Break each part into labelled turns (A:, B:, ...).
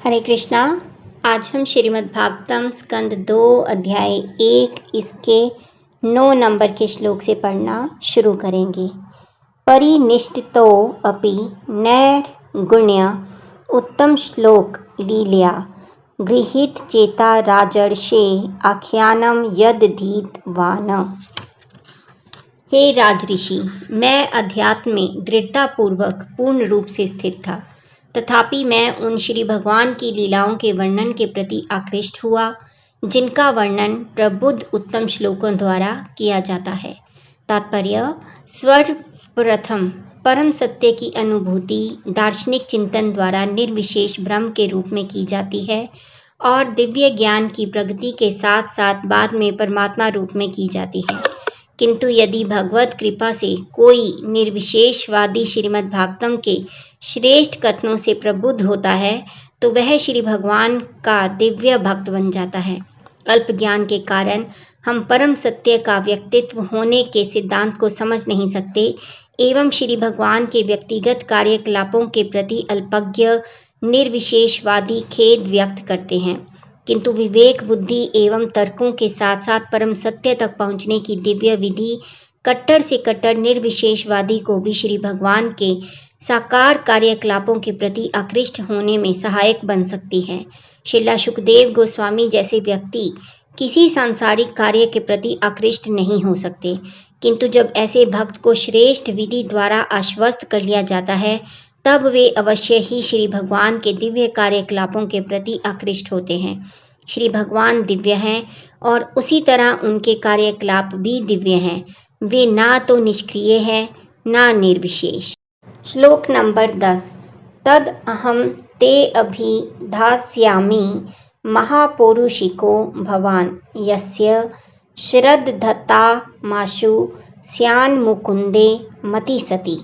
A: हरे कृष्णा। आज हम श्रीमद् भागवतम स्कंद 2 अध्याय 1 इसके 9 नंबर के श्लोक से पढ़ना शुरू करेंगे। परिनिष्ठितो अपि नैर्गुण्य उत्तम श्लोक लीलया गृहीत चेता राजर्षे आख्यानम यदधीत वान। हे राजऋषि, मैं अध्यात्म में दृढ़तापूर्वक पूर्ण रूप से स्थित था, तथापि मैं उन श्री भगवान की लीलाओं के वर्णन के प्रति आकृष्ट हुआ जिनका वर्णन प्रबुद्ध उत्तम श्लोकों द्वारा किया जाता है। तात्पर्य: सर्वप्रथम परम सत्य की अनुभूति दार्शनिक चिंतन द्वारा निर्विशेष ब्रह्म के रूप में की जाती है और दिव्य ज्ञान की प्रगति के साथ साथ बाद में परमात्मा रूप में की जाती है। किंतु यदि भगवत कृपा से कोई निर्विशेषवादी श्रीमद् भागवतम के श्रेष्ठ कथनों से प्रबुद्ध होता है तो वह श्री भगवान का दिव्य भक्त बन जाता है। अल्प ज्ञान के कारण हम परम सत्य का व्यक्तित्व होने के सिद्धांत को समझ नहीं सकते एवं श्री भगवान के व्यक्तिगत कार्यकलापों के प्रति अल्पज्ञ निर्विशेषवादी खेद व्यक्त करते हैं। किंतु विवेक, बुद्धि एवं तर्कों के साथ साथ परम सत्य तक पहुँचने की दिव्य विधि कट्टर से कट्टर निर्विशेषवादी को भी श्री भगवान के साकार कार्यकलापों के प्रति आकृष्ट होने में सहायक बन सकती है। श्रील सुखदेव गोस्वामी जैसे व्यक्ति किसी सांसारिक कार्य के प्रति आकृष्ट नहीं हो सकते, किंतु जब ऐसे भक्त को श्रेष्ठ विधि द्वारा आश्वस्त कर लिया जाता है तब वे अवश्य ही श्री भगवान के दिव्य कार्यकलापों के प्रति आकृष्ट होते हैं। श्री भगवान दिव्य हैं और उसी तरह उनके कार्यकलाप भी दिव्य हैं। वे ना तो निष्क्रिय हैं ना निर्विशेष। श्लोक नंबर 10। तद अहम ते अभिधास्यामि महापौरुषिको भवान यस्य श्रद्धता माशु स्यान्मुकुंदे मति सति।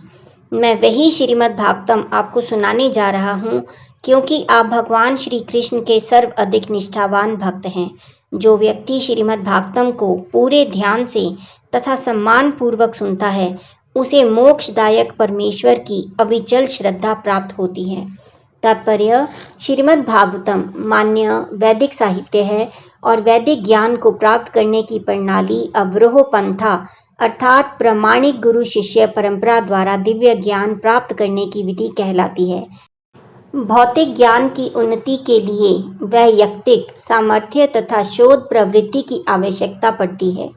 A: मैं वही श्रीमद् भागवतम आपको सुनाने जा रहा हूँ क्योंकि आप भगवान श्री कृष्ण के सर्व अधिक निष्ठावान भक्त हैं। जो व्यक्ति श्रीमद् भागवतम को पूरे ध्यान से तथा सम्मान पूर्वक सुनता है उसे मोक्षदायक परमेश्वर की अविचल श्रद्धा प्राप्त होती है। तात्पर्य: श्रीमद् भागवतम मान्य वैदिक साहित्य है और वैदिक ज्ञान को प्राप्त करने की प्रणाली अवरोह पंथा अर्थात प्रामाणिक गुरु शिष्य परंपरा द्वारा दिव्य ज्ञान प्राप्त करने की विधि कहलाती है। भौतिक ज्ञान की उन्नति के लिए वैयक्तिक सामर्थ्य तथा शोध प्रवृत्ति की आवश्यकता पड़ती है,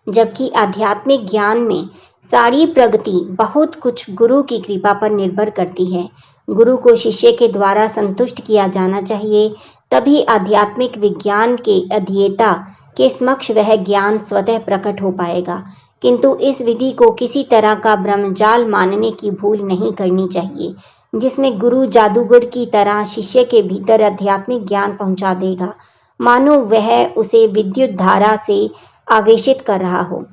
A: जबकि आध्यात्मिक ज्ञान में सारी प्रगति बहुत कुछ गुरु की कृपा पर निर्भर करती है। गुरु को शिष्य के द्वारा संतुष्ट किया जाना चाहिए, तभी आध्यात्मिक विज्ञान के अध्येता के समक्ष वह ज्ञान स्वतः प्रकट हो पाएगा। किंतु इस विधि को किसी तरह का ब्रह्मजाल मानने की भूल नहीं करनी चाहिए, जिसमें गुरु जादूगर की तरह शिष्य के भीतर आध्यात्मिक ज्ञान पहुंचा देगा, मानो वह उसे विद्युत धारा से आवेशित कर रहा हो।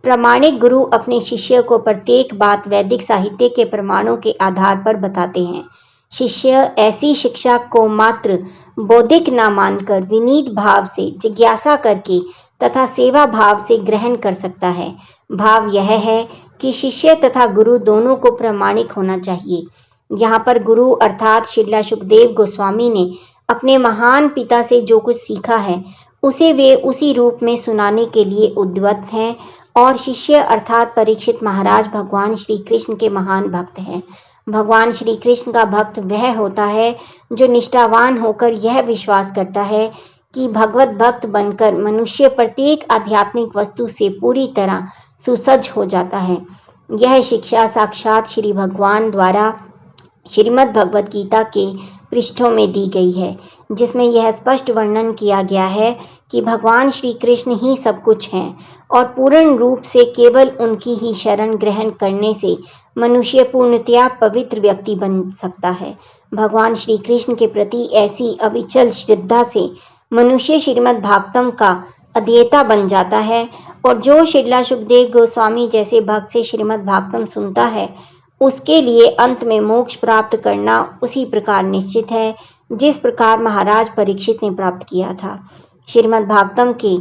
A: प्रामाणिक गुरु अपने शिष्य को प्रत्येक बात वैदिक साहित्य के प्रमाणों के आधार पर बताते हैं। शिष्य ऐसी शिक्षा को मात्र बौद्धिक न मानकर विनीत भाव से जिज्ञासा करके तथा सेवा भाव से ग्रहण कर सकता है। भाव यह है कि शिष्य तथा गुरु दोनों को प्रामाणिक होना चाहिए। यहाँ पर गुरु अर्थात श्रील सुखदेव गोस्वामी ने अपने महान पिता से जो कुछ सीखा है उसे वे उसी रूप में सुनाने के लिए उद्यत हैं, और शिष्य अर्थात परीक्षित महाराज भगवान श्री कृष्ण के महान भक्त हैं। भगवान श्री कृष्ण का भक्त वह होता है जो निष्ठावान होकर यह विश्वास करता है कि भगवत भक्त बनकर मनुष्य प्रत्येक आध्यात्मिक वस्तु से पूरी तरह सुसज्ज हो जाता है। यह शिक्षा साक्षात श्री भगवान द्वारा श्रीमद् भगवत गीता के पृष्ठों में दी गई है, जिसमें यह स्पष्ट वर्णन किया गया है कि भगवान श्री कृष्ण ही सब कुछ हैं और पूर्ण रूप से केवल उनकी ही शरण ग्रहण करने से मनुष्य पूर्णतया पवित्र व्यक्ति बन सकता है। भगवान श्री कृष्ण के प्रति ऐसी अविचल श्रद्धा से मनुष्य श्रीमद् भागवतम का अध्येता बन जाता है, और जो श्रील सुखदेव गोस्वामी जैसे भक्त से श्रीमद् भागवतम सुनता है उसके लिए अंत में मोक्ष प्राप्त करना उसी प्रकार निश्चित है जिस प्रकार महाराज परीक्षित ने प्राप्त किया था। श्रीमद् भागवतम के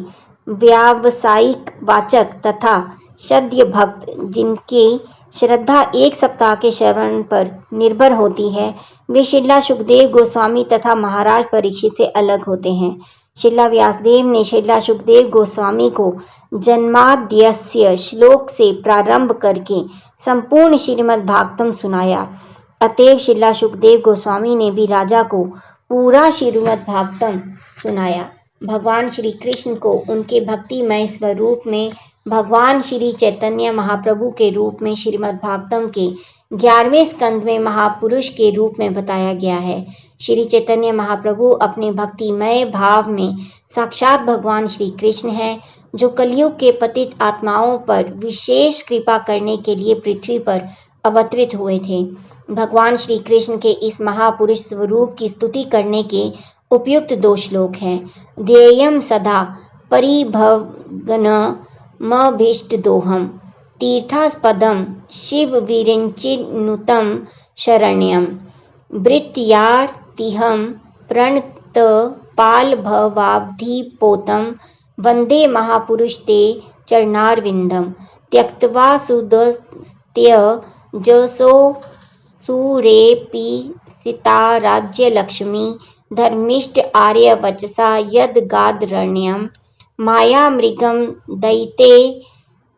A: व्यावसायिक वाचक तथा सद्य भक्त जिनके श्रद्धा एक सप्ताह के श्रवण पर निर्भर होती है, वे श्रीला सुखदेव गोस्वामी तथा महाराज परीक्षित से अलग होते हैं। श्रीला व्यासदेव ने श्रीला सुखदेव गोस्वामी को जन्माद्यस्य श्लोक से प्रारंभ करके संपूर्ण श्रीमद् भागवतम सुनाया। अतएव श्रीला सुखदेव गोस्वामी ने भी राजा को पूरा श्रीमद् भागवतम सुनाया। भगवान श्री कृष्ण को उनके भक्तिमय स्वरूप में भगवान श्री चैतन्य महाप्रभु के रूप में श्रीमद् भागवतम के 11वें स्कंद में महापुरुष के रूप में बताया गया है। श्री चैतन्य महाप्रभु अपने भक्तिमय भाव में साक्षात भगवान श्री कृष्ण हैं, जो कलयुग के पतित आत्माओं पर विशेष कृपा करने के लिए पृथ्वी पर अवतरित हुए थे। भगवान श्री कृष्ण के इस महापुरुष स्वरूप की स्तुति करने के उपयुक्त 2 श्लोक हैं। ध्येयं सदा परिभवग्नमभीष्टदोहम् तीर्थास्पदं शिवविरिञ्चिनुतं शरण्यं भृत्यार्तिहं प्रणतपालभवाब्धिपोतं वन्दे महापुरुष ते चरणारविन्दं त्यक्त्वा सुदस्त्यजसो सुरेऽपि सीताराज्यलक्ष्मी धर्मिष्ठ आर्यवचसा यद्गादरण्यं मायामृगं दैते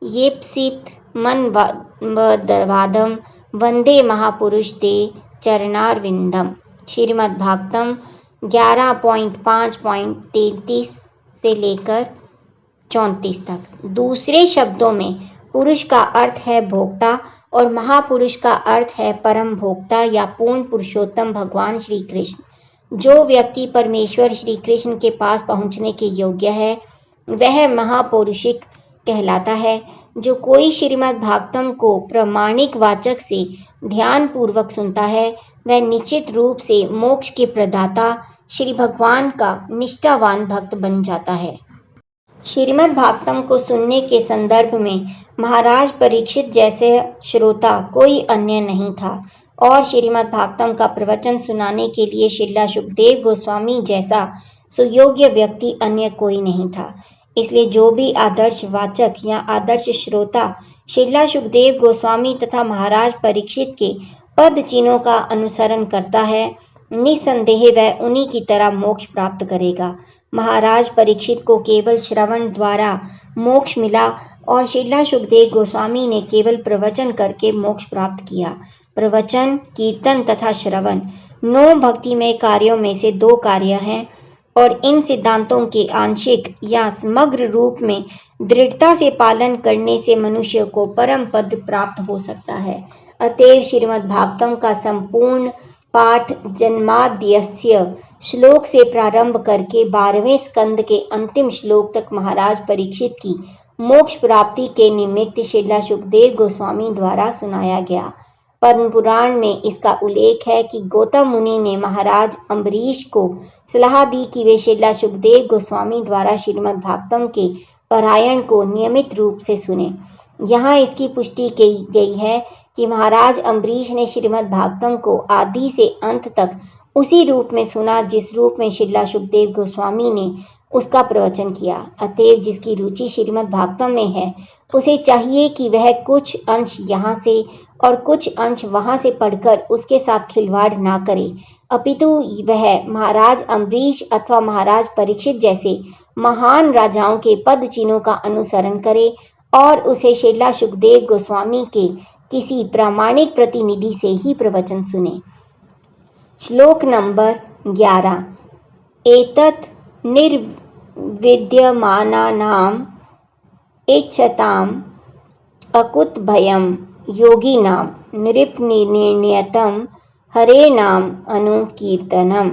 A: येप्सित मनवदवादं वन्दे महापुरुष ते चरणारविन्दम। श्रीमद् भागवतम 11.5.33 से लेकर 34 तक। दूसरे शब्दों में पुरुष का अर्थ है भोक्ता और महापुरुष का अर्थ है परम भोक्ता या पूर्ण पुरुषोत्तम भगवान श्री कृष्ण। जो व्यक्ति परमेश्वर श्री कृष्ण के पास पहुंचने के योग्य है वह महापौरुषिक कहलाता है। जो कोई श्रीमद् भागवतम को प्रामाणिक वाचक से ध्यान पूर्वक सुनता है वह निश्चित रूप से मोक्ष के प्रदाता श्री भगवान का निष्ठावान भक्त बन जाता है। श्रीमद् भागवतम को सुनने के संदर्भ में महाराज परीक्षित जैसे श्रोता कोई अन्य नहीं था और श्रीमद् भागवतम का प्रवचन सुनाने के लिए श्रीला सुखदेव गोस्वामी जैसा सुयोग्य व्यक्ति अन्य कोई नहीं था। इसलिए जो भी आदर्श वाचक या आदर्श श्रोता श्रीला सुखदेव गोस्वामी तथा महाराज परीक्षित के पद चिन्हों का अनुसरण करता है, निसंदेह वह उन्हीं की तरह मोक्ष प्राप्त करेगा। महाराज परीक्षित को केवल श्रवण द्वारा मोक्ष मिला और श्रीला सुखदेव गोस्वामी ने केवल प्रवचन करके मोक्ष प्राप्त किया। प्रवचन, कीर्तन तथा श्रवण 9 भक्तिमय कार्यों में से 2 कार्य हैं और इन सिद्धांतों के आंशिक या समग्र रूप में दृढ़ता से पालन करने से मनुष्य को परम पद प्राप्त हो सकता है। अतएव श्रीमद् भागवतम का संपूर्ण पाठ जन्माद्यस्य श्लोक से प्रारंभ करके 12वें स्कंद के अंतिम श्लोक तक महाराज परीक्षित की मोक्ष प्राप्ति के निमित्त श्रीला सुखदेव गोस्वामी द्वारा सुनाया गया। पद्म पुराण में इसका उल्लेख है कि गौतम मुनि ने महाराज अम्बरीश को सलाह दी कि वे श्रीला सुखदेव गोस्वामी द्वारा श्रीमद् भागवतम के पारायण को नियमित रूप से सुने। यहाँ इसकी पुष्टि की गई है कि महाराज अम्बरीश ने श्रीमद् भागवतम को आदि से अंत तक उसी रूप में सुना जिस रूप में श्रीला सुखदेव गोस्वामी ने उसका प्रवचन किया। अतएव जिसकी रुचि श्रीमद् भागवतम में है उसे चाहिए कि वह कुछ अंश यहाँ से और कुछ अंश वहाँ से पढ़कर उसके साथ खिलवाड़ ना करे, अपितु वह महाराज अम्बरीश अथवा महाराज परीक्षित जैसे महान राजाओं के पद चिन्हों का अनुसरण करे और उसे श्रीला सुखदेव गोस्वामी के किसी प्रामाणिक प्रतिनिधि से ही प्रवचन सुने। श्लोक नंबर 11। एतत् निर्विद्यमानानाम् इच्छताम् अकुतभयं योगिनां नृपनिर्णयतं हरेनाम अनुकीर्तनम।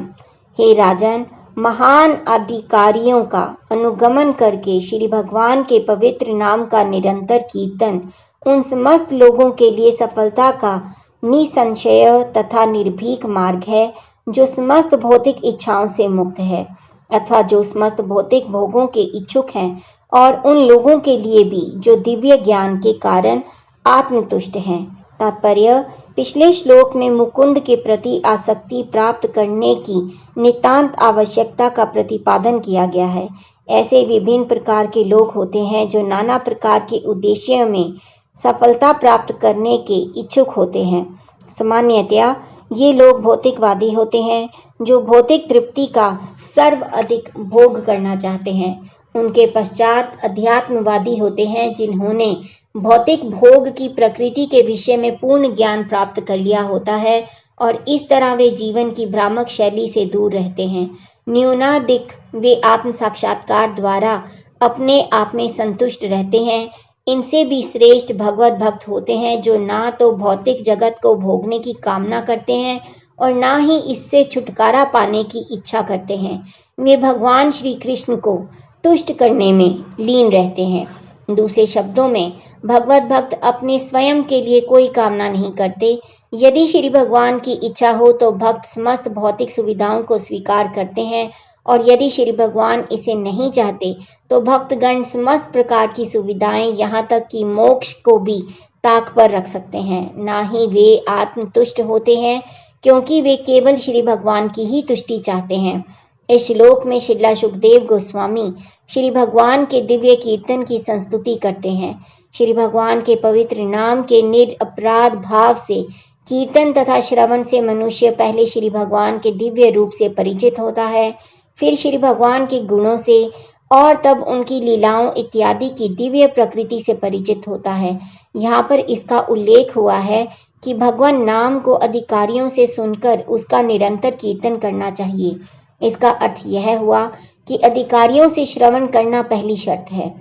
A: हे राजन, महान अधिकारियों का अनुगमन करके श्री भगवान के पवित्र नाम का निरंतर कीर्तन उन समस्त लोगों के लिए सफलता का निसंशय तथा निर्भीक मार्ग है जो समस्त भौतिक इच्छाओं से मुक्त है अथवा जो समस्त भौतिक भोगों के इच्छुक हैं और उन लोगों के लिए भी जो दिव्य ज्ञान के कारण आत्मतुष्ट हैं। तात्पर्य: पिछले श्लोक में मुकुंद के प्रति आसक्ति प्राप्त करने की नितांत आवश्यकता का प्रतिपादन किया गया है। ऐसे विभिन्न प्रकार के लोग होते हैं जो नाना प्रकार के उद्देश्य में सफलता प्राप्त करने के इच्छुक होते हैं। सामान्यतया ये लोग भौतिकवादी होते हैं जो भौतिक तृप्ति का सर्वाधिक भोग करना चाहते हैं। उनके पश्चात अध्यात्मवादी होते हैं जिन्होंने भौतिक भोग की प्रकृति के विषय में पूर्ण ज्ञान प्राप्त कर लिया होता है और इस तरह वे जीवन की भ्रामक शैली से दूर रहते हैं। न्यूनाधिक वे आत्म साक्षात्कार द्वारा अपने आप में संतुष्ट रहते हैं। इनसे भी श्रेष्ठ भगवत भक्त होते हैं जो ना तो भौतिक जगत को भोगने की कामना करते हैं और ना ही इससे छुटकारा पाने की इच्छा करते हैं। वे भगवान श्री कृष्ण को तुष्ट करने में लीन रहते हैं। दूसरे शब्दों में भगवत भक्त अपने स्वयं के लिए कोई कामना नहीं करते। यदि श्री भगवान की इच्छा हो तो भक्त समस्त भौतिक सुविधाओं को स्वीकार करते हैं और यदि श्री भगवान इसे नहीं चाहते तो भक्तगण समस्त प्रकार की सुविधाएं यहाँ तक कि मोक्ष को भी ताक पर रख सकते हैं। ना ही वे आत्मतुष्ट होते हैं क्योंकि वे केवल श्री भगवान की ही तुष्टि चाहते हैं। इस श्लोक में श्रीला सुखदेव गोस्वामी श्री भगवान के दिव्य कीर्तन की संस्तुति करते हैं। श्री भगवान के पवित्र नाम के निरपराध भाव से कीर्तन तथा श्रवण से मनुष्य पहले श्री भगवान के दिव्य रूप से परिचित होता है, फिर श्री भगवान के गुणों से और तब उनकी लीलाओं इत्यादि की दिव्य प्रकृति से परिचित होता है। यहाँ पर इसका उल्लेख हुआ है कि भगवान नाम को अधिकारियों से सुनकर उसका निरंतर कीर्तन करना चाहिए। इसका अर्थ यह हुआ कि अधिकारियों से श्रवण करना पहली शर्त है।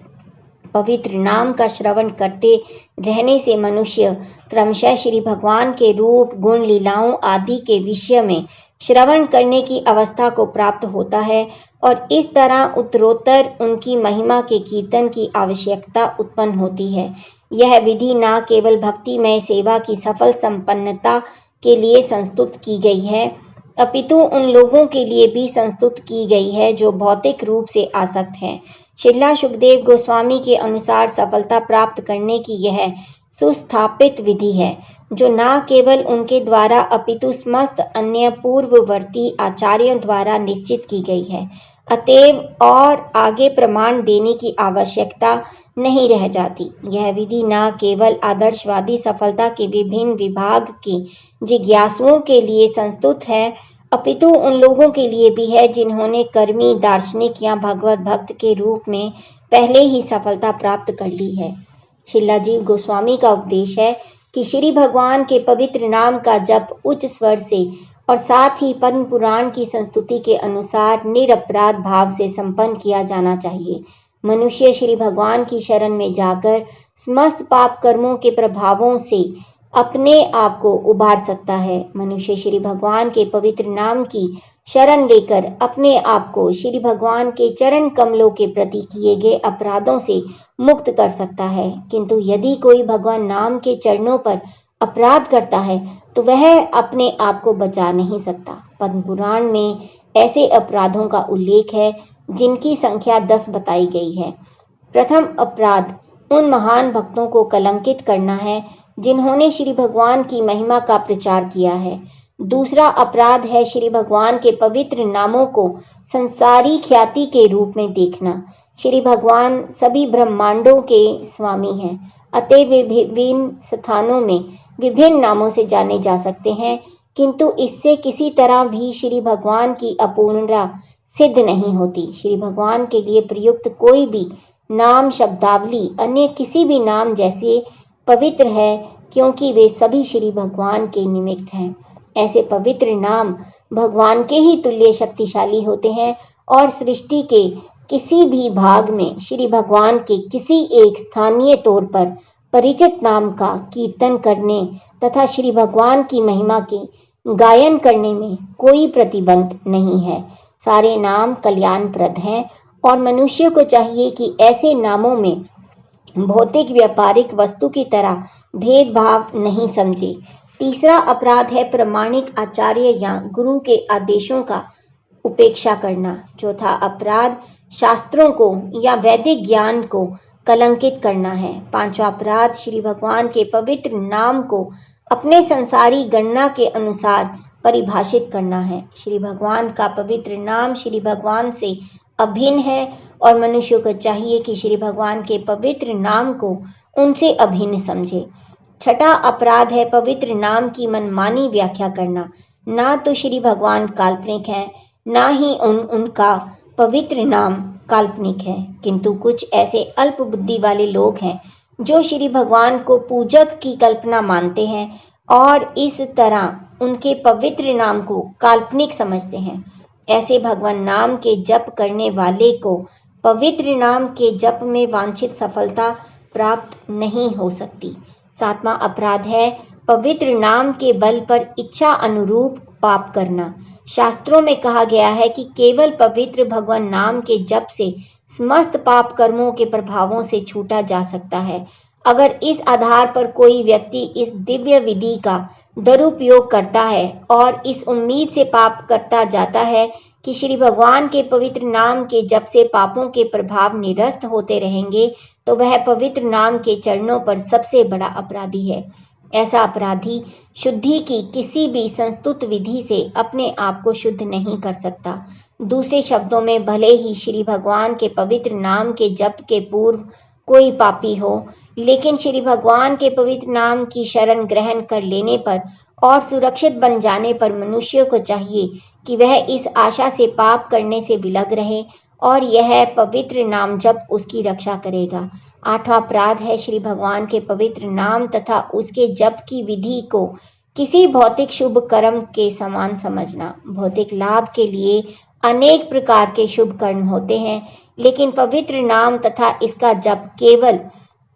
A: पवित्र नाम का श्रवण करते रहने से मनुष्य क्रमशः श्री भगवान के रूप, गुण, लीलाओं आदि के विषय में श्रवण करने की अवस्था को प्राप्त होता है और इस तरह उत्तरोत्तर उनकी महिमा के कीर्तन की आवश्यकता उत्पन्न होती है। यह विधि न केवल भक्तिमय सेवा की सफल संपन्नता के लिए संस्तुत की गई है, अपितु उन लोगों के लिए भी संस्तुत की गई है जो भौतिक रूप से आसक्त हैं। श्रीला सुखदेव गोस्वामी के अनुसार सफलता प्राप्त करने की यह सुस्थापित विधि है जो न केवल उनके द्वारा अपितु समस्त अन्य पूर्ववर्ती आचार्यों द्वारा निश्चित की गई है। अतएव और आगे प्रमाण देने की आवश्यकता नहीं रह जाती। यह विधि न केवल आदर्शवादी सफलता के विभिन्न विभाग के जिज्ञासुओं के लिए संस्तुत है, अपितु उन लोगों के लिए भी है जिन्होंने कर्मी, दार्शनिक या भगवत भक्त के रूप में पहले ही सफलता प्राप्त कर ली है। श्रीला जीव गोस्वामी का उपदेश है कि श्री भगवान के पवित्र नाम का जप उच्च स्वर से और साथ ही पद्म पुराण की संस्तुति के अनुसार निरपराध भाव से संपन्न किया जाना चाहिए। मनुष्य श्री भगवान की शरण में जाकर समस्त पाप कर्मों के प्रभावों से अपने आप को उबार सकता है। मनुष्य श्री भगवान के पवित्र नाम की शरण लेकर अपने आप को श्री भगवान के चरण कमलों के प्रति किए गए अपराधों से मुक्त कर सकता है। किंतु यदि कोई भगवान नाम के चरणों पर अपराध करता है तो वह अपने आप को बचा नहीं सकता। पद्म पुराण में ऐसे अपराधों का उल्लेख है जिनकी संख्या 10 बताई गई है। प्रथम अपराध उन महान भक्तों को कलंकित करना है जिन्होंने श्री भगवान की महिमा का प्रचार किया है। दूसरा अपराध है श्री भगवान के पवित्र नामों को संसारी ख्याति के रूप में देखना। श्री भगवान सभी ब्रह्मांडों के स्वामी हैं, अतः वे विभिन्न स्थानों में विभिन्न नामों से जाने जा सकते हैं, किंतु इससे किसी तरह भी श्री भगवान की अपूर्णता सिद्ध नहीं होती। श्री भगवान के लिए प्रयुक्त कोई भी नाम शब्दावली अन्य किसी भी नाम जैसे पवित्र है, क्योंकि वे सभी श्री भगवान के निमित्त हैं। ऐसे पवित्र नाम भगवान के ही तुल्य शक्तिशाली होते हैं और सृष्टि के किसी भी भाग में श्री भगवान के किसी एक स्थानीय तौर पर परिचित नाम का कीर्तन करने तथा श्री भगवान की महिमा के गायन करने में कोई प्रतिबंध नहीं है। सारे नाम कल्याणप्रद हैं और मनुष्य को चाहिए कि ऐसे नामों में भौतिक व्यापारिक वस्तु की तरह भेदभाव नहीं समझे। तीसरा अपराध है प्रामाणिक आचार्य या गुरु के आदेशों का उपेक्षा करना। चौथा अपराध शास्त्रों को या वैदिक ज्ञान को कलंकित करना है। पांचवा अपराध श्री भगवान के पवित्र नाम को अपने संसारी गणना के अनुसार परिभाषित करना है। श्री भगवान का पवित्र नाम श्री भगवान से अभिन्न है और मनुष्य को चाहिए कि श्री भगवान के पवित्र नाम को उनसे अभिन्न समझे। छठा अपराध है पवित्र नाम की मनमानी व्याख्या करना। ना तो श्री भगवान काल्पनिक हैं, ना ही उनका पवित्र नाम काल्पनिक है, किंतु कुछ ऐसे अल्प बुद्धि वाले लोग हैं जो श्री भगवान को पूजक की कल्पना मानते हैं और इस तरह उनके पवित्र नाम को काल्पनिक समझते हैं। ऐसे भगवान नाम के जप करने वाले को पवित्र नाम के जप में वांछित सफलता प्राप्त नहीं हो सकती। सातवां अपराध है पवित्र नाम के बल पर इच्छा अनुरूप पाप करना। शास्त्रों में कहा गया है कि केवल पवित्र भगवान नाम के जप से समस्त पाप कर्मों के प्रभावों से छूटा जा सकता है। अगर इस आधार पर कोई व्यक्ति इस दिव्य विधि का दुरुपयोग करता है और इस उम्मीद से पाप करता जाता है कि श्री भगवान के पवित्र नाम के जप से पापों के प्रभाव निरस्त होते रहेंगे, तो वह पवित्र नाम के चरणों पर सबसे बड़ा अपराधी है। ऐसा अपराधी शुद्धि की किसी भी संस्तुत विधि से अपने आप को शुद्ध नहीं कर सकता। दूसरे शब्दों में, भले ही श्री भगवान के पवित्र नाम के जप के पूर्व कोई पापी हो, लेकिन श्री भगवान के पवित्र नाम की शरण ग्रहण कर लेने पर और सुरक्षित बन जाने पर मनुष्य को चाहिए कि वह इस आशा से पाप करने से विलग रहे और यह पवित्र नाम जप उसकी रक्षा करेगा। आठवां अपराध है श्री भगवान के पवित्र नाम तथा उसके जप की विधि को किसी भौतिक शुभ कर्म के समान समझना। भौतिक लाभ के लिए अनेक प्रकार के शुभ कर्म होते हैं, लेकिन पवित्र नाम तथा इसका जप केवल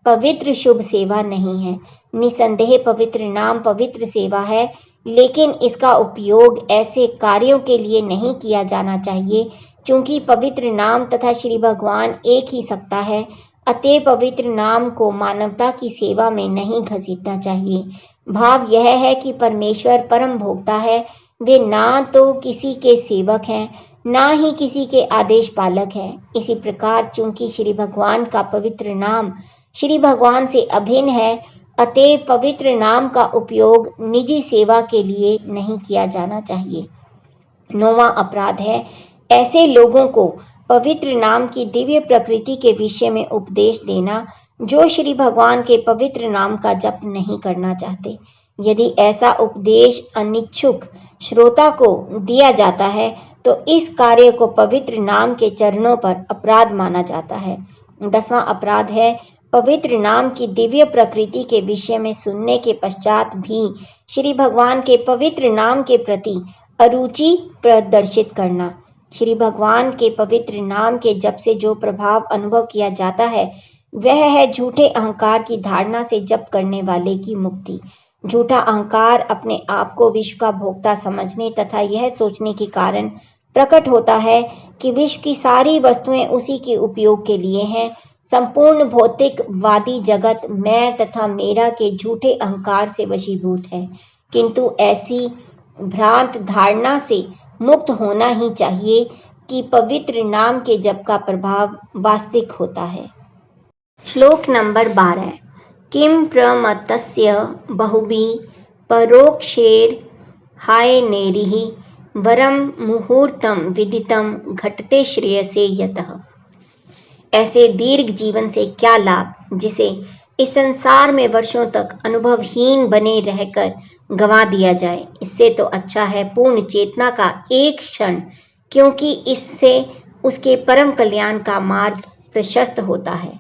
A: पवित्र शुभ सेवा नहीं है। निसंदेह पवित्र नाम पवित्र सेवा है, लेकिन इसका उपयोग ऐसे कार्यों के लिए नहीं किया जाना चाहिए। क्योंकि पवित्र नाम तथा श्री भगवान एक ही सत्ता है, अतः पवित्र नाम को मानवता की सेवा में नहीं घसीटना चाहिए। भाव यह है कि परमेश्वर परम भोक्ता है, वे ना तो किसी के सेवक हैं, ना ही किसी के आदेश पालक हैं। इसी प्रकार चूंकि श्री भगवान का पवित्र नाम श्री भगवान से अभिन्न है, अतः पवित्र नाम का उपयोग निजी सेवा के लिए नहीं किया जाना चाहिए। नौवां अपराध है ऐसे लोगों को पवित्र नाम की दिव्य प्रकृति के विषय में उपदेश देना जो श्री भगवान के पवित्र नाम का जप नहीं करना चाहते। यदि ऐसा उपदेश अनिच्छुक श्रोता को दिया जाता है तो इस कार्य को पवित्र नाम के चरणों पर अपराध माना जाता है। 10वां अपराध है पवित्र नाम की दिव्य प्रकृति के विषय में सुनने के पश्चात भी श्री भगवान के पवित्र नाम के प्रति अरुचि प्रदर्शित करना। श्री भगवान के पवित्र नाम के जप से जो प्रभाव अनुभव किया जाता है वह है झूठे अहंकार की धारणा से जप करने वाले की मुक्ति। झूठा अहंकार अपने आप को विश्व का भोक्ता समझने तथा यह सोचने के कारण प्रकट होता है कि विश्व की सारी वस्तुएं उसी के उपयोग के लिए हैं। संपूर्ण भौतिकवादी जगत मैं तथा मेरा के झूठे अहंकार से वशीभूत है, किंतु ऐसी भ्रांत धारणा से मुक्त होना ही चाहिए कि पवित्र नाम के जप का प्रभाव वास्तविक होता है। श्लोक नंबर 12। किम प्रमतस्य बहुभिः परोक्षैर् हायनैरिः वरम मुहूर्तम विदितम घटते श्रेयसे यतः। ऐसे दीर्घ जीवन से क्या लाभ जिसे इस संसार में वर्षों तक अनुभवहीन बने रहकर गंवा दिया जाए। इससे तो अच्छा है पूर्ण चेतना का एक क्षण, क्योंकि इससे उसके परम कल्याण का मार्ग प्रशस्त होता है।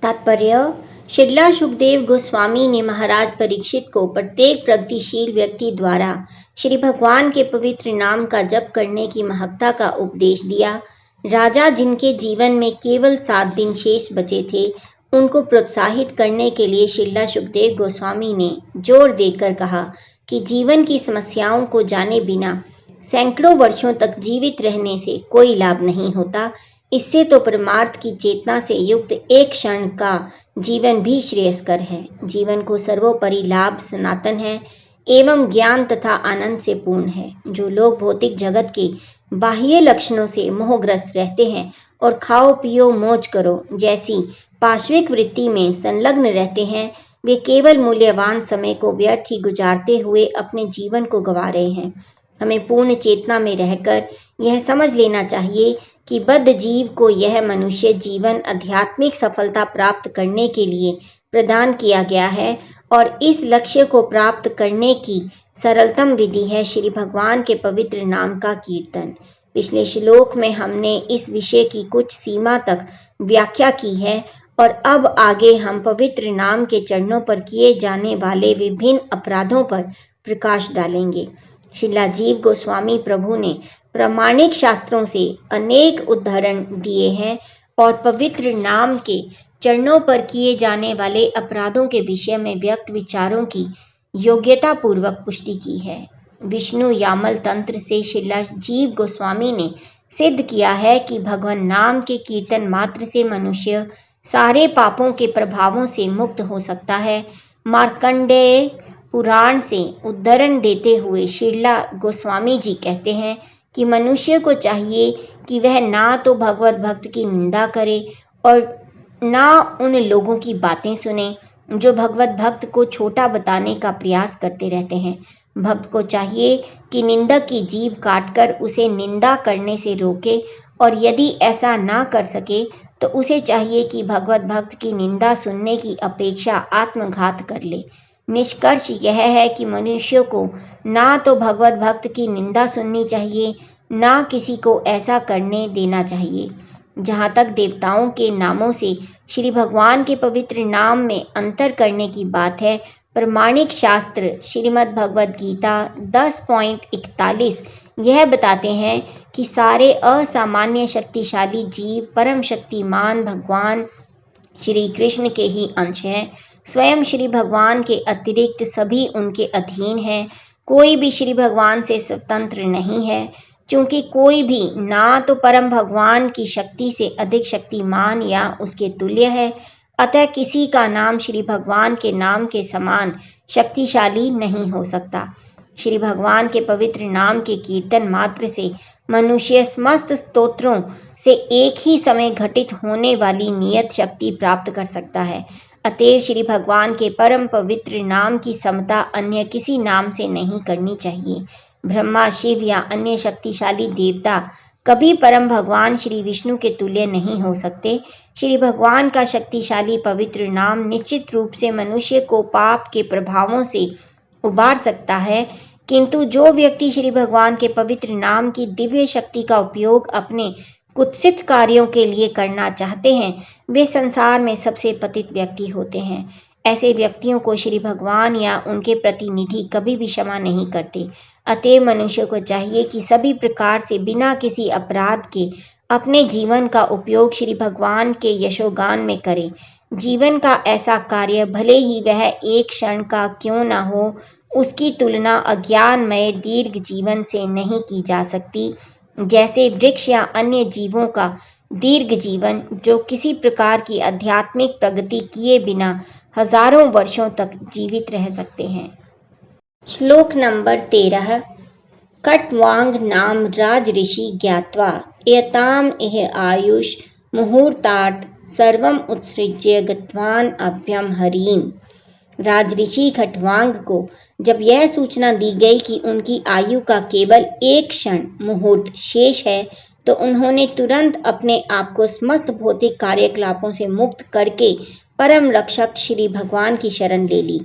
A: तात्पर्य: श्रीला शुकदेव गोस्वामी ने महाराज परीक्षित को प्रत्येक प्रगतिशील व्यक्ति द्वारा श्री भगवान के पवित्र नाम का जप करने की महत्ता का उपदेश दिया। राजा जिनके जीवन में केवल 7 दिन शेष बचे थे, उनको प्रोत्साहित करने के लिए श्रीला शुकदेव गोस्वामी ने जोर देकर कहा कि जीवन की समस्याओं को जाने बिना सैकड़ों वर्षों तक जीवित रहने से कोई लाभ नहीं होता। इससे तो परमार्थ की चेतना से युक्त एक क्षण का जीवन भी श्रेयस्कर है। जीवन को सर्वोपरि लाभ सनातन है एवं ज्ञान तथा आनंद से पूर्ण है। जो लोग भौतिक जगत के बाह्य लक्षणों से मोहग्रस्त रहते हैं और खाओ पियो मौज करो जैसी पाश्विक वृत्ति में संलग्न रहते हैं, वे केवल मूल्यवान समय को व्यर्थ ही गुजारते हुए अपने जीवन को गंवा रहे हैं। हमें पूर्ण चेतना में रहकर यह समझ लेना चाहिए कि बद्ध जीव को यह मनुष्य जीवन आध्यात्मिक सफलता प्राप्त करने के लिए प्रदान किया गया है और इस लक्ष्य को प्राप्त करने की सरलतम विधि है श्री भगवान के पवित्र नाम का कीर्तन। पिछले श्लोक में हमने इस विषय की कुछ सीमा तक व्याख्या की है और अब आगे हम पवित्र नाम के चरणों पर किए जाने वाले विभिन्न अपराधों पर प्रकाश डालेंगे। श्रीला जीव गोस्वामी प्रभु ने प्रामाणिक शास्त्रों से अनेक उदाहरण दिए हैं और पवित्र नाम के चरणों पर किए जाने वाले अपराधों के विषय में व्यक्त विचारों की योग्यता पूर्वक पुष्टि की है। विष्णु यामल तंत्र से श्रीला जीव गोस्वामी ने सिद्ध किया है कि भगवान नाम के कीर्तन मात्र से मनुष्य सारे पापों के प्रभावों से मुक्त हो सकता है। मार्कंडेय पुराण से उद्धरण देते हुए श्रीला गोस्वामी जी कहते हैं कि मनुष्य को चाहिए कि वह ना तो भगवत भक्त की निंदा करे और ना उन लोगों की बातें सुने जो भगवत भक्त को छोटा बताने का प्रयास करते रहते हैं। भक्त को चाहिए कि निंदक की जीभ काटकर उसे निंदा करने से रोके और यदि ऐसा ना कर सके तो उसे चाहिए कि भगवत भक्त की निंदा सुनने की अपेक्षा आत्मघात कर ले। निष्कर्ष यह है कि मनुष्य को ना तो भगवत भक्त की निंदा सुननी चाहिए, ना किसी को ऐसा करने देना चाहिए। जहाँ तक देवताओं के नामों से श्री भगवान के पवित्र नाम में अंतर करने की बात है, प्रमाणिक शास्त्र श्रीमद् भगवद गीता 10.41 यह बताते हैं कि सारे असामान्य शक्तिशाली जीव परम शक्तिमान भगवान श्री कृष्ण के ही अंश हैं। स्वयं श्री भगवान के अतिरिक्त सभी उनके अधीन हैं। कोई भी श्री भगवान से स्वतंत्र नहीं है, क्योंकि कोई भी ना तो परम भगवान की शक्ति से अधिक शक्तिमान या उसके तुल्य है। अतः किसी का नाम श्री भगवान के नाम के समान शक्तिशाली नहीं हो सकता। श्री भगवान के पवित्र नाम के कीर्तन मात्र से मनुष्य समस्त स्तोत्रों से एक ही समय घटित होने वाली नियत शक्ति प्राप्त कर सकता है। अतएव श्री भगवान के परम पवित्र नाम की समता अन्य किसी नाम से नहीं करनी चाहिए। ब्रह्मा, शिव या अन्य शक्तिशाली देवता कभी परम भगवान श्री विष्णु के तुल्य नहीं हो सकते। श्री भगवान का शक्तिशाली पवित्र नाम निश्चित रूप से मनुष्य को पाप के प्रभावों से उबार सकता है, किंतु जो व्यक्ति श्री भगवान के पवित्र नाम की दिव्य शक्ति का उपयोग अपने कुत्सित कार्यों के लिए करना चाहते हैं, वे संसार में सबसे पतित व्यक्ति होते हैं। ऐसे व्यक्तियों को श्री भगवान या उनके प्रतिनिधि कभी भी क्षमा नहीं करते। अतएव मनुष्य को चाहिए कि सभी प्रकार से बिना किसी अपराध के अपने जीवन का उपयोग श्री भगवान के यशोगान में करे। जीवन का ऐसा कार्य भले ही वह एक क्षण का क्यों न हो, उसकी तुलना अज्ञानमय दीर्घ जीवन से नहीं की जा सकती। जैसे वृक्ष या अन्य जीवों का दीर्घ जीवन, जो किसी प्रकार की आध्यात्मिक प्रगति किए बिना हजारों वर्षों तक जीवित रह सकते हैं। श्लोक नंबर 13। कट्वांग नाम राज ऋषि ज्ञात्वा एताम इह आयुष मुहूर्तात् सर्वम उत्सृज्य गतवान अभ्यम हरिम। राजऋषि खट्वांग को जब यह सूचना दी गई कि उनकी आयु का केवल एक क्षण मुहूर्त शेष है, तो उन्होंने तुरंत अपने आप को समस्त भौतिक कार्यकलापों से मुक्त करके परम रक्षक श्री भगवान की शरण ले ली।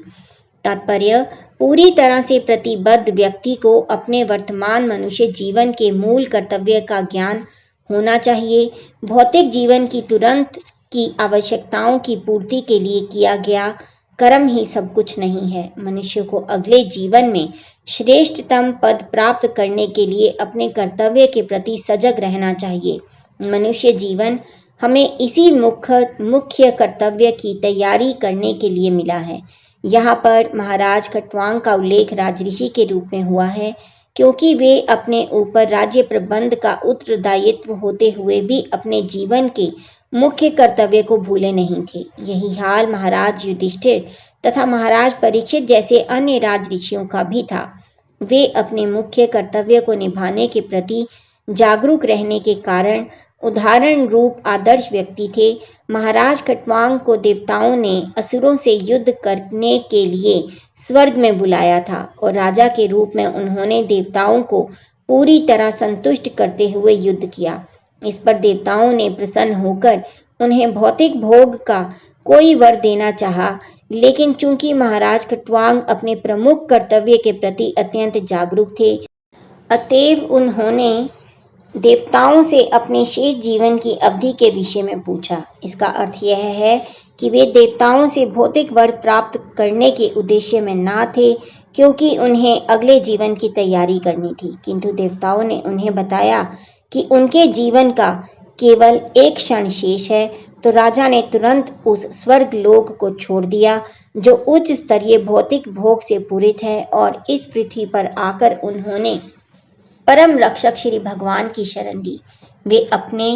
A: तात्पर्य: पूरी तरह से प्रतिबद्ध व्यक्ति को अपने वर्तमान मनुष्य जीवन के मूल कर्तव्य का ज्ञान होना चाहिए। भौतिक जीवन की तुरंत की आवश्यकताओं की पूर्ति के लिए किया गया कर्म ही सब कुछ नहीं है। मनुष्य को अगले जीवन में श्रेष्ठतम पद प्राप्त करने के लिए अपने कर्तव्य के प्रति सजग रहना चाहिए। मनुष्य जीवन हमें इसी मुख्य कर्तव्य की तैयारी करने के लिए मिला है। यहाँ पर महाराज खट्वांग का उल्लेख राजऋषि के रूप में हुआ है, क्योंकि वे अपने ऊपर राज्य प्रबंध का उत्तरदायित्व होते हुए भी अपने जीवन के मुख्य कर्तव्य को भूले नहीं थे। यही हाल महाराज युधिष्ठिर तथा महाराज परीक्षित जैसे अन्य राजऋषियों का भी था। वे अपने मुख्य कर्तव्य को निभाने के प्रति जागरूक रहने के कारण उदाहरण रूप आदर्श व्यक्ति थे। महाराज खटवांग को देवताओं ने असुरों से युद्ध करने के लिए स्वर्ग में बुलाया था और राजा के रूप में उन्होंने देवताओं को पूरी तरह संतुष्ट करते हुए युद्ध किया। इस पर देवताओं ने प्रसन्न होकर उन्हें भौतिक भोग का कोई वर देना चाहा, लेकिन चूंकि महाराज खटवांग अपने प्रमुख कर्तव्य के प्रति अत्यंत जागरूक थे, अतएव उन्होंने देवताओं से अपने शेष जीवन की अवधि के विषय में पूछा। इसका अर्थ यह है कि वे देवताओं से भौतिक वर प्राप्त करने के उद्देश्य में न थे, क्योंकि उन्हें अगले जीवन की तैयारी करनी थी, किंतु देवताओं ने उन्हें बताया कि उनके जीवन का केवल एक क्षण शेष है। तो राजा ने तुरंत उस स्वर्ग लोक को छोड़ दिया जो उच्च स्तरीय भौतिक भोग से पूरित है, और इस पृथ्वी पर आकर उन्होंने परम रक्षक श्री भगवान की शरण ली। वे अपने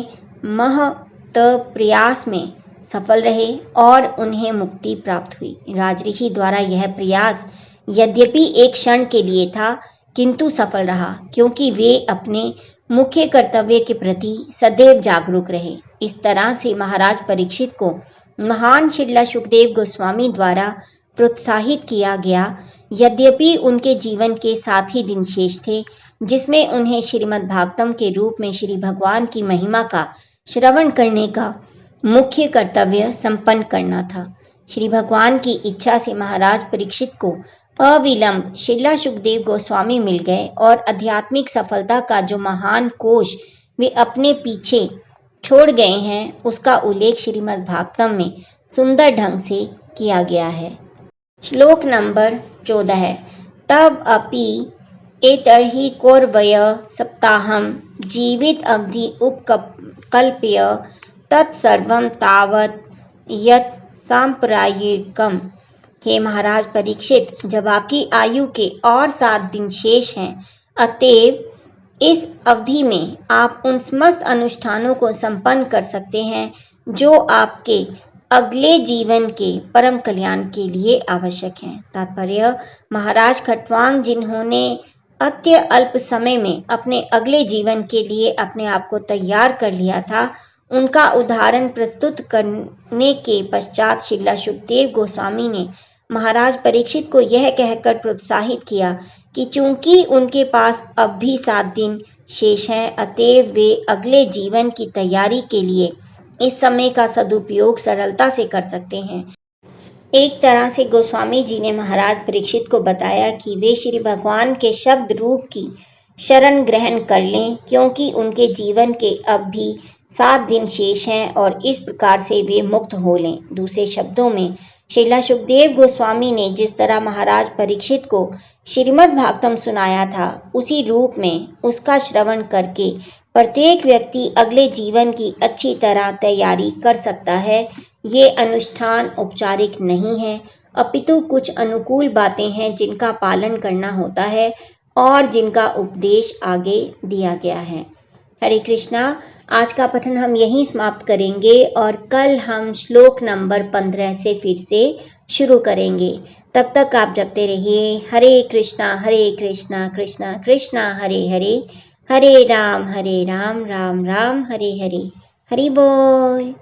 A: महत प्रयास में सफल रहे और उन्हें मुक्ति प्राप्त हुई। राजऋषि द्वारा यह प्रयास यद्यपि एक क्षण के लिए था, किंतु सफल रहा, क्योंकि वे अपने मुख्य कर्तव्य के प्रति सदैव जागरूक रहे। इस तरह से महाराज परीक्षित को महान शिला सुखदेव गोस्वामी द्वारा प्रोत्साहित किया गया। यद्यपि उनके जीवन के 7 ही दिन शेष थे, जिसमें उन्हें श्रीमद् भागवतम के रूप में श्री भगवान की महिमा का श्रवण करने का मुख्य कर्तव्य संपन्न करना था। श्री भगवान की इच्छा से महाराज परीक्षित को अविलंब शिला सुखदेव गोस्वामी मिल गए और आध्यात्मिक सफलता का जो महान कोश वे अपने पीछे छोड़ गए हैं, उसका उल्लेख श्रीमद् भागवतम में सुंदर ढंग से किया गया है। श्लोक नंबर 14 है। तब अपि एतर्हि कौरवय सप्ताहं जीवित अवधि उपकल्प्य तत्सर्वं तावत् यत् सांप्रदायिकम्। हे महाराज परीक्षित, जब आपकी आयु के और 7 दिन शेष हैं, अतएव इस अवधि में आप उन समस्त अनुष्ठानों को संपन्न कर सकते हैं जो आपके अगले जीवन के परम कल्याण के लिए आवश्यक हैं। तात्पर्य, महाराज खटवांग जिन्होंने अत्य अल्प समय में अपने अगले जीवन के लिए अपने आप को तैयार कर लिया था, उनका उदाहरण प्रस्तुत करने के पश्चात शिला सुखदेव गोस्वामी ने महाराज परीक्षित को यह कहकर प्रोत्साहित किया कि चूंकि उनके पास अब भी 7 दिन शेष हैं, अतएव वे अगले जीवन की तैयारी के लिए इस समय का सदुपयोग सरलता से कर सकते हैं। एक तरह से गोस्वामी जी ने महाराज परीक्षित को बताया कि वे श्री भगवान के शब्द रूप की शरण ग्रहण कर लें, क्योंकि उनके जीवन के अब भी 7 दिन शेष हैं और इस प्रकार से वे मुक्त हो लें। दूसरे शब्दों में, श्रीला सुखदेव गोस्वामी ने जिस तरह महाराज परीक्षित को श्रीमद् भागवतम सुनाया था, उसी रूप में उसका श्रवण करके प्रत्येक व्यक्ति अगले जीवन की अच्छी तरह तैयारी कर सकता है। ये अनुष्ठान औपचारिक नहीं है, अपितु कुछ अनुकूल बातें हैं जिनका पालन करना होता है और जिनका उपदेश आगे दिया गया है। हरे कृष्णा। आज का पठन हम यहीं समाप्त करेंगे और कल हम श्लोक नंबर 15 से फिर से शुरू करेंगे। तब तक आप जपते रहिए हरे कृष्णा कृष्णा कृष्णा हरे हरे, हरे राम राम राम हरे हरे। हरि बोल।